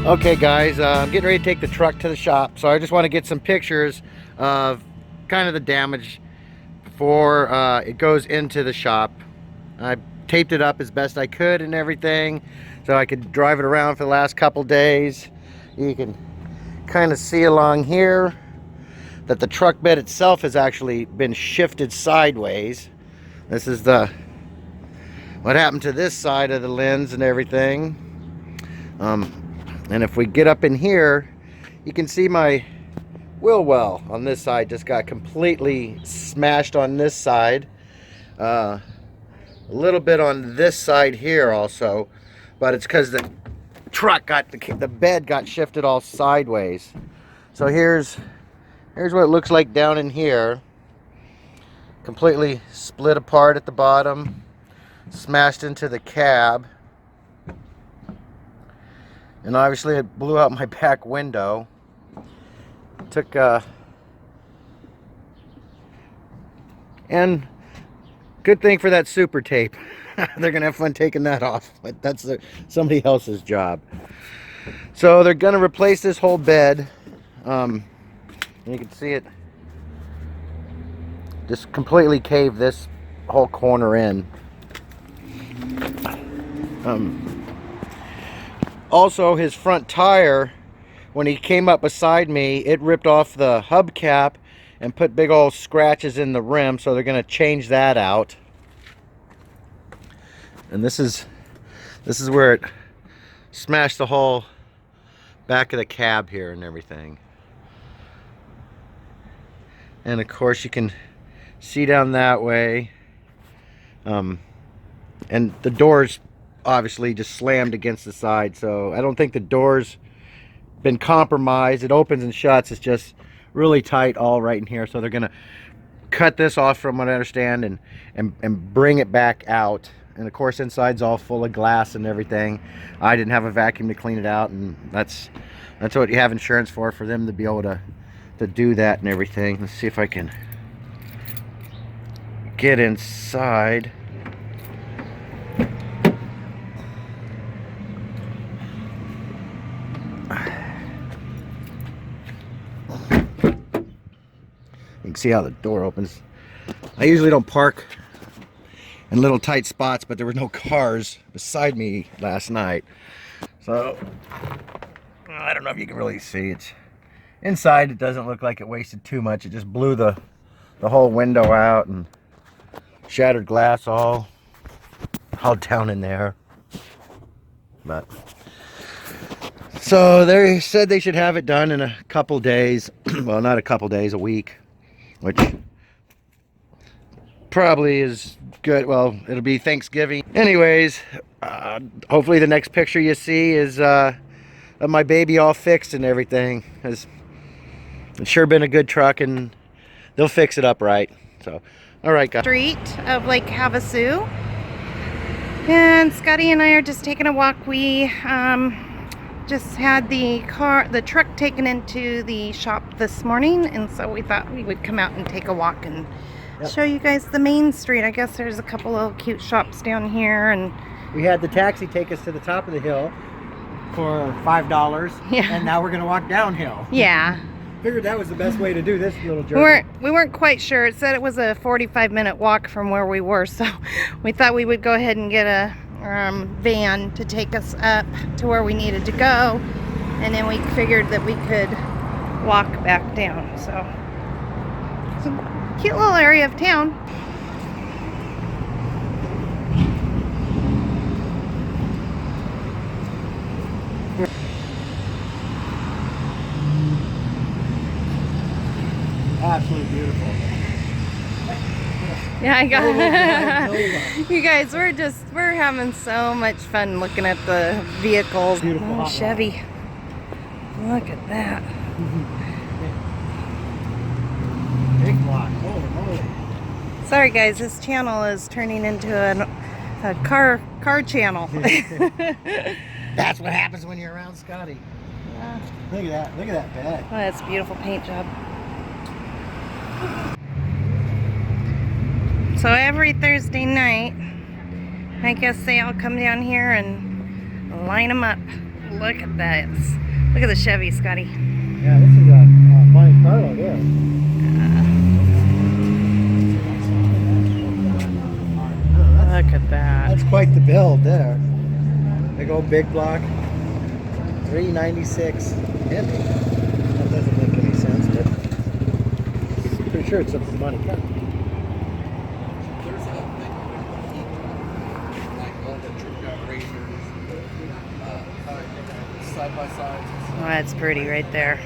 Okay guys, I'm getting ready to take the truck to the shop, so I just want to get some pictures of kind of the damage before it goes into the shop. I taped it up as best I could and everything so I could drive it around for the last couple days. You can kind of see along here that the truck bed itself has actually been shifted sideways. This is what happened to this side of the lens and everything. And if we get up in here, you can see my wheel well on this side just got completely smashed on this side. A little bit on this side here also, but it's because the truck got the bed got shifted all sideways. So here's what it looks like down in here. Completely split apart at the bottom, smashed into the cab. And obviously it blew out my back window. Took and good thing for that super tape. They're gonna have fun taking that off, but that's somebody else's job. So they're gonna replace this whole bed. You can see it just completely caved this whole corner in. Also, his front tire, when he came up beside me, it ripped off the hubcap and put big old scratches in the rim, so they're going to change that out. And this is where it smashed the whole back of the cab here and everything. And of course you can see down that way. And the doors obviously just slammed against the side, so I don't think the door's been compromised. It opens and shuts. It's just really tight all right in here, so they're gonna cut this off from what I understand and bring it back out. And of course inside's all full of glass and everything. I didn't have a vacuum to clean it out, and that's what you have insurance for them to be able to do that and everything. Let's see if I can get inside. You can see how the door opens. I usually don't park in little tight spots, but there were no cars beside me last night, so I don't know if you can really see it. Inside it doesn't look like it wasted too much. It just blew the whole window out and shattered glass all down in there. But so they said they should have it done in a couple days. Well, not a couple days, a week, which probably is good. Well, it'll be Thanksgiving. Anyways, hopefully the next picture you see is of my baby all fixed and everything. It's sure been a good truck, and they'll fix it up right. So, all right, guys. Street of Lake Havasu, and Scotty and I are just taking a walk. We just had the truck taken into the shop this morning, and so we thought we would come out and take a walk and show you guys the main street. I guess there's a couple of cute shops down here, and we had the taxi take us to the top of the hill for $5. Yeah. And now we're gonna walk downhill. Yeah. Figured that was the best way to do this little journey. We weren't quite sure. It said it was a 45-minute walk from where we were, so we thought we would go ahead and get a van to take us up to where we needed to go, and then we figured that we could walk back down. So it's a cute little area of town. Absolutely beautiful. Yeah, I got you guys, we're having so much fun looking at the vehicles. Beautiful. Oh, Chevy. Look at that. Big block. Holy moly. Sorry guys, this channel is turning into a car channel. That's what happens when you're around Scotty. Yeah. Look at that. Look at that bed. Oh, that's a beautiful paint job. So every Thursday night, I guess they all come down here and line them up. Look at this. Look at the Chevy, Scotty. Yeah, this is a Monte Carlo there. Look at that. That's quite the build there. Big old big block. 396 Hemi. That doesn't make any sense, but I'm pretty sure it's a Monte Carlo. Side by side. Oh, that's pretty right there.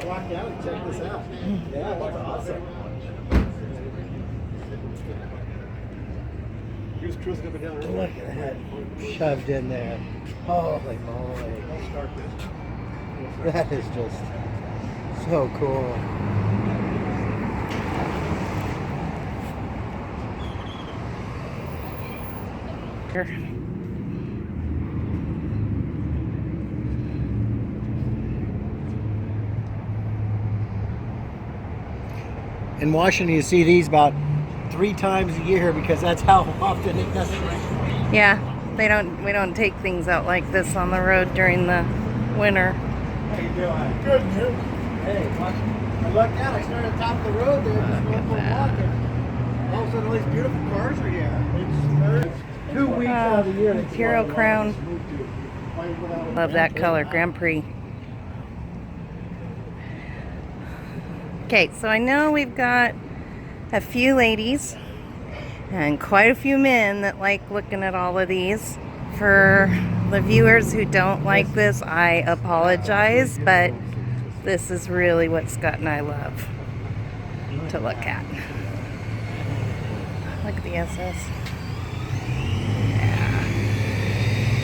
Walk out and check this out. Yeah, that's awesome. Look at that shoved in there. Holy moly. That is just so cool. In Washington, you see these about 3 times a year because that's how often it doesn't rain. Yeah, we don't take things out like this on the road during the winter. How you doing? Good, dude. Hey, I looked out. I started at the top of the road there, just going for a walk, and all of a sudden, all these beautiful cars are here. It's 2 weeks out of the year. Imperial Crown. Love that color, Grand Prix. Okay, so I know we've got a few ladies and quite a few men that like looking at all of these. For the viewers who don't like this, I apologize, but this is really what Scott and I love to look at. Look at the SS.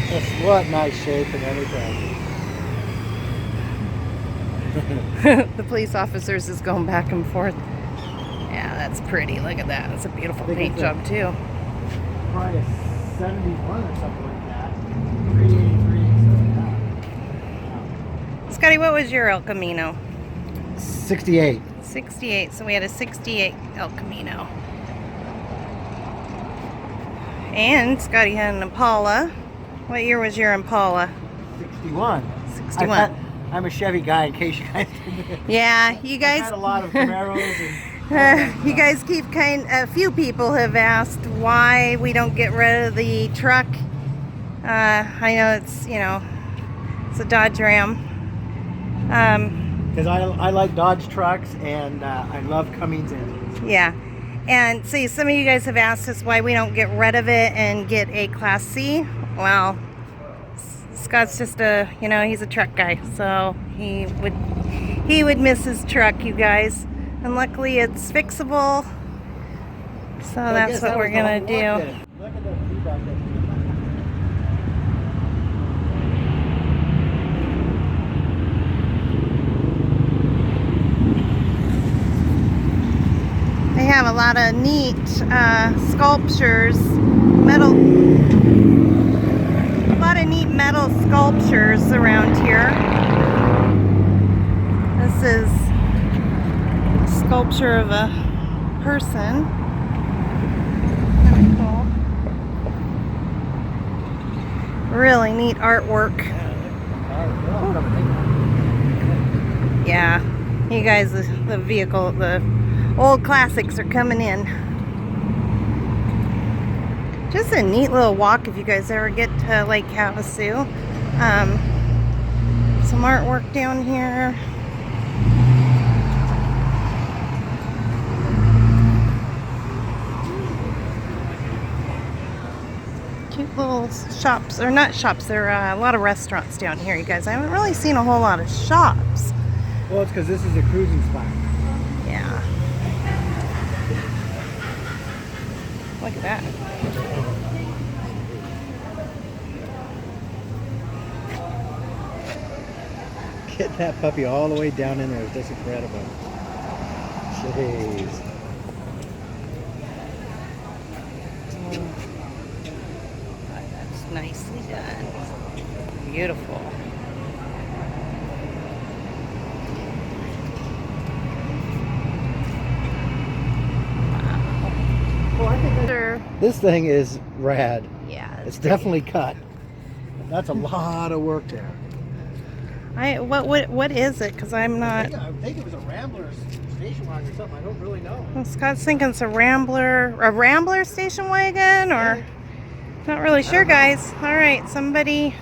That's what nice shape and everything. The police officers is going back and forth. Yeah, that's pretty. Look at that. That's a beautiful paint job too. Probably a 71 or something like that. 383, so yeah. Scotty, what was your El Camino? 68. 68. So we had a 68 El Camino. And Scotty had an Impala. What year was your Impala? 61. 61. I'm a Chevy guy, in case you guys didn't. Yeah, you I've guys. had a lot of Camaros and. You guys keep a few people have asked why we don't get rid of the truck. I know it's, it's a Dodge Ram. Because I like Dodge trucks and I love Cummins engines. Yeah. And see, some of you guys have asked us why we don't get rid of it and get a Class C. Well, Scott's just he's a truck guy, so he would miss his truck, you guys. And luckily it's fixable. So that's what we're gonna do. Look at that feedback. They have a lot of neat sculptures, metal sculptures around here. This is a sculpture of a person. Kind of cool. Really neat artwork. Yeah, you guys, the vehicle, the old classics are coming in. Just a neat little walk if you guys ever get to Lake Havasu. Some artwork down here. Cute little shops, or not shops, there are a lot of restaurants down here, you guys. I haven't really seen a whole lot of shops. Well, it's because this is a cruising spot. Yeah. Look at that. Getting that puppy all the way down in there is just incredible. Jeez. That's nicely done. Beautiful. This thing is rad. Yeah, It's definitely cut. That's a lot of work there. What is it? Because I'm not. I think it was a Rambler station wagon or something. I don't really know. Well, Scott's thinking it's a Rambler station wagon, or not really sure, guys. All right, somebody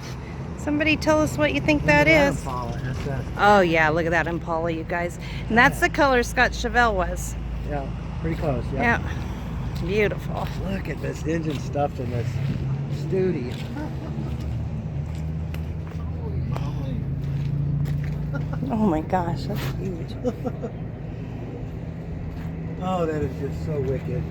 tell us what you think that is. Oh yeah, look at that Impala, you guys. And that's the color Scott Chevelle was. Yeah, pretty close. Yeah, beautiful. Look at this engine stuffed in this Studi. Oh my gosh, that's huge. Oh, that is just so wicked.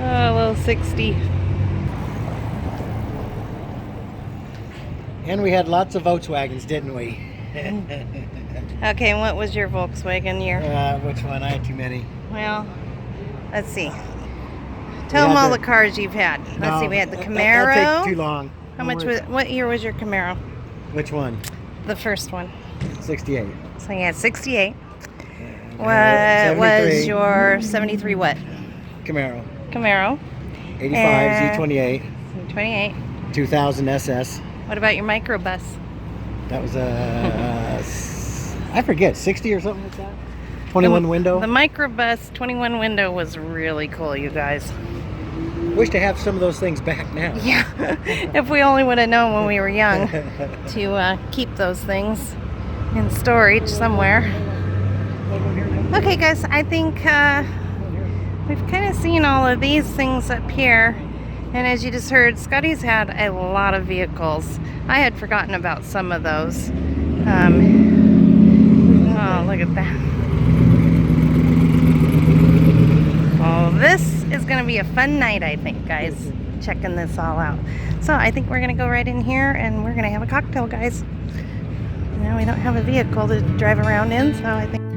Oh, a little 60. And we had lots of Volkswagens, didn't we? Okay, and what was your Volkswagen year? Which one? I had too many. Well, let's see. Tell them all the cars you've had. Let's see. We had the Camaro. That'll take too long. How much was? What year was your Camaro? Which one? The first one. 68. So you had 68. What 73. was your 73? What? Camaro. Camaro. 85 Z28. 28. 2000 SS. What about your microbus? That was I forget, 60 or something like that. 21 window. The microbus 21 window was really cool, you guys. Wish to have some of those things back now. Yeah, if we only would have known when we were young to keep those things in storage somewhere. Okay, guys, I think we've kind of seen all of these things up here. And as you just heard, Scotty's had a lot of vehicles. I had forgotten about some of those. Oh, look at that. Oh, this is going to be a fun night, I think, guys, checking this all out. So I think we're going to go right in here and we're going to have a cocktail, guys. Now we don't have a vehicle to drive around in, so I think...